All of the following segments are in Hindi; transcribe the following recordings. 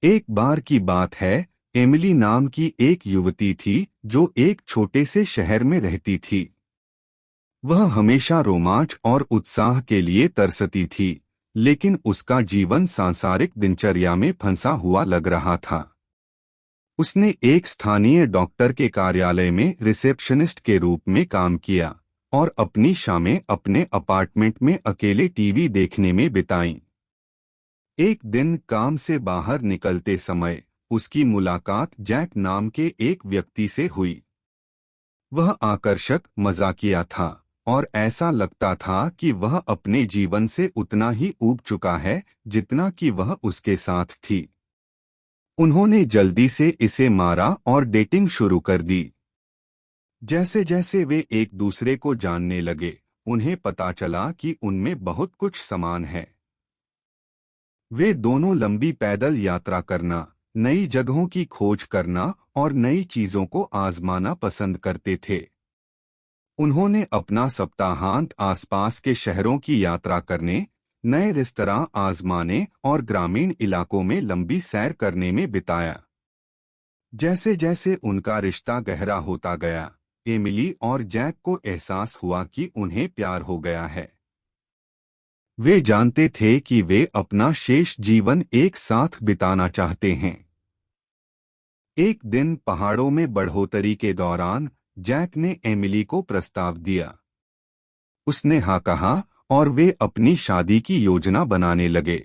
एक बार की बात है। एमिली नाम की एक युवती थी जो एक छोटे से शहर में रहती थी। वह हमेशा रोमांच और उत्साह के लिए तरसती थी, लेकिन उसका जीवन सांसारिक दिनचर्या में फंसा हुआ लग रहा था। उसने एक स्थानीय डॉक्टर के कार्यालय में रिसेप्शनिस्ट के रूप में काम किया और अपनी शामें अपने अपार्टमेंट में अकेले टीवी देखने में बिताईं। एक दिन काम से बाहर निकलते समय उसकी मुलाकात जैक नाम के एक व्यक्ति से हुई। वह आकर्षक, मजाकिया था और ऐसा लगता था कि वह अपने जीवन से उतना ही ऊब चुका है जितना कि वह उसके साथ थी। उन्होंने जल्दी से इसे मारा और डेटिंग शुरू कर दी। जैसे जैसे वे एक दूसरे को जानने लगे, उन्हें पता चला कि उनमें बहुत कुछ समान है। वे दोनों लंबी पैदल यात्रा करना, नई जगहों की खोज करना और नई चीजों को आजमाना पसंद करते थे। उन्होंने अपना सप्ताहांत आसपास के शहरों की यात्रा करने, नए रेस्तरां आजमाने और ग्रामीण इलाकों में लंबी सैर करने में बिताया। जैसे जैसे उनका रिश्ता गहरा होता गया, एमिली और जैक को एहसास हुआ कि उन्हें प्यार हो गया है। वे जानते थे कि वे अपना शेष जीवन एक साथ बिताना चाहते हैं। एक दिन पहाड़ों में बढ़ोतरी के दौरान जैक ने एमिली को प्रस्ताव दिया। उसने हाँ कहा और वे अपनी शादी की योजना बनाने लगे।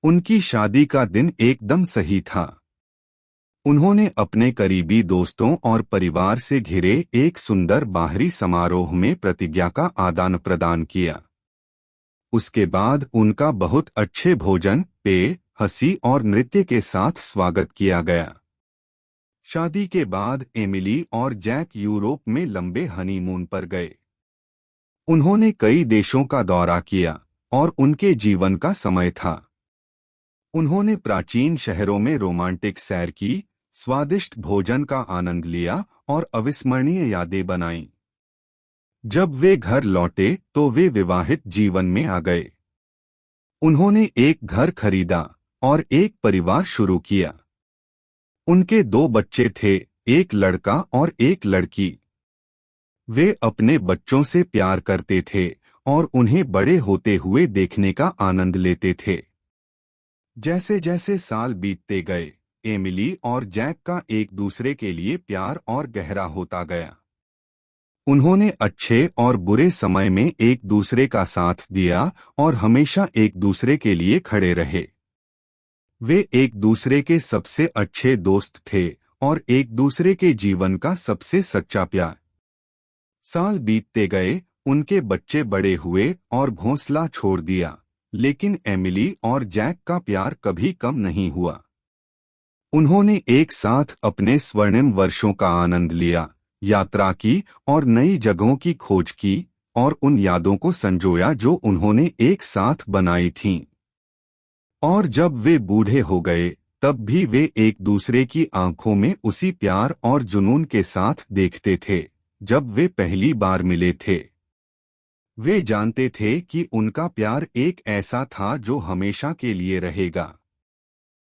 उनकी शादी का दिन एकदम सही था। उन्होंने अपने करीबी दोस्तों और परिवार से घिरे एक सुंदर बाहरी समारोह में प्रतिज्ञा का आदान प्रदान किया। उसके बाद उनका बहुत अच्छे भोजन, पेय, हंसी और नृत्य के साथ स्वागत किया गया। शादी के बाद एमिली और जैक यूरोप में लंबे हनीमून पर गए। उन्होंने कई देशों का दौरा किया और उनके जीवन का समय था। उन्होंने प्राचीन शहरों में रोमांटिक सैर की, स्वादिष्ट भोजन का आनंद लिया और अविस्मरणीय यादें बनाईं। जब वे घर लौटे तो वे विवाहित जीवन में आ गए। उन्होंने एक घर खरीदा और एक परिवार शुरू किया। उनके 2 बच्चे थे, एक लड़का और एक लड़की। वे अपने बच्चों से प्यार करते थे और उन्हें बड़े होते हुए देखने का आनंद लेते थे। जैसे जैसे साल बीतते गए, एमिली और जैक का एक दूसरे के लिए प्यार और गहरा होता गया। उन्होंने अच्छे और बुरे समय में एक दूसरे का साथ दिया और हमेशा एक दूसरे के लिए खड़े रहे। वे एक दूसरे के सबसे अच्छे दोस्त थे और एक दूसरे के जीवन का सबसे सच्चा प्यार। साल बीतते गए, उनके बच्चे बड़े हुए और घोंसला छोड़ दिया, लेकिन एमिली और जैक का प्यार कभी कम नहीं हुआ। उन्होंने एक साथ अपने स्वर्णिम वर्षों का आनंद लिया, यात्रा की और नई जगहों की खोज की और उन यादों को संजोया जो उन्होंने एक साथ बनाई थीं। और जब वे बूढ़े हो गए, तब भी वे एक दूसरे की आंखों में उसी प्यार और जुनून के साथ देखते थे जब वे पहली बार मिले थे। वे जानते थे कि उनका प्यार एक ऐसा था जो हमेशा के लिए रहेगा।